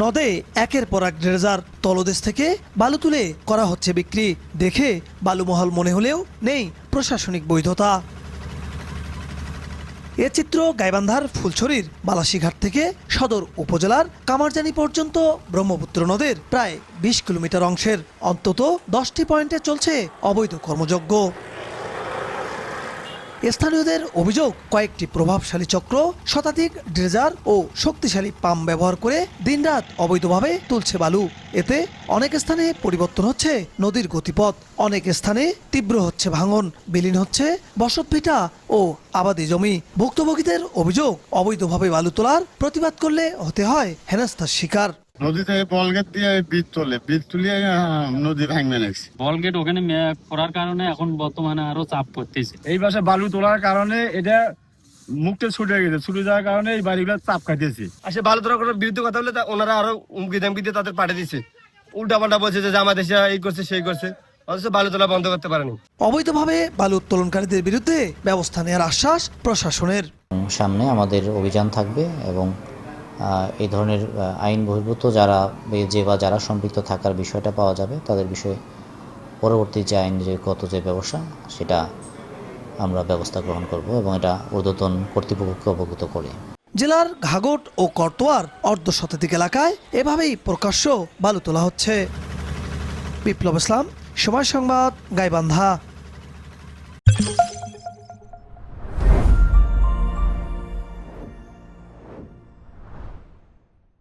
নদে একের পর এক ড্রেজার তলদেশ থেকে বালু তুলে করা হচ্ছে বিক্রি। দেখে বালুমহল মনে হলেও নেই প্রশাসনিক বৈধতা। এ চিত্র গাইবান্ধার ফুলছড়ির বালাসীঘাট থেকে সদর উপজেলার কামারজানি পর্যন্ত ব্রহ্মপুত্র নদের প্রায় ২০ কিলোমিটার অংশের অন্তত ১০টি পয়েন্টে চলছে অবৈধ কর্মযজ্ঞ। স্থানীয়দের অভিযোগ, কয়েকটি প্রভাবশালী চক্র শতাধিক ড্রেজার ও শক্তিশালী পাম্প ব্যবহার করে দিনরাত অবৈধভাবে তুলছে বালু। এতে অনেক স্থানে পরিবর্তন হচ্ছে নদীর গতিপথ, অনেক স্থানে তীব্র হচ্ছে ভাঙন, বিলীন হচ্ছে বসতভিটা ও আবাদি জমি। ভুক্তভোগীদের অভিযোগ, অবৈধভাবে বালু তোলার প্রতিবাদ করলে হতে হয় হেনস্থার শিকার। নদী থেকে বলগেট দিয়ে বীজ তুলিয়ে নদী ভাঙবে লাগছে। বলগেট ওখানে করার কারণে এখন বর্তমানে আরো চাপ পড়তেছে। এই পাশে বালু তোলার কারণে এটা মুখটা ছুটে গেছে, ছুটে যাওয়ার কারণে এই বাড়িগুলো চাপ খাইতেছে। আসলে বালু তোলার কোনো বিরুদ্ধে কথা বলে ওনারা আরো হুমকি ধামকি দিয়ে তাদের পাঠিয়ে দিচ্ছে। উল্টা পাল্টা বলছে যে আমাদের দেশে এই করছে সেই করছে, অথচ বালু তোলা বন্ধ করতে পারেনি। অবৈধভাবে বালু উত্তোলনকারীদের বিরুদ্ধে ব্যবস্থা নেওয়ার আশ্বাস প্রশাসনের। সামনে আমাদের অভিযান থাকবে এবং এই ধরনের আইন বহির্ভূত যারা সম্পৃক্ত থাকার বিষয়টা পাওয়া যাবে তাদের বিষয়ে পরবর্তী যে আইনগত যে ব্যবস্থা সেটা আমরা ব্যবস্থা গ্রহণ করব এবং এটা ঊর্ধ্বতন কর্তৃপক্ষকে অবগত করে। জেলার ঘাগট ও করতোয়ার অর্ধশতাধিক এলাকায় এভাবেই প্রকাশ্য বালু তোলা হচ্ছে। বিপ্লব ইসলাম, সময় সংবাদ, গাইবান্ধা।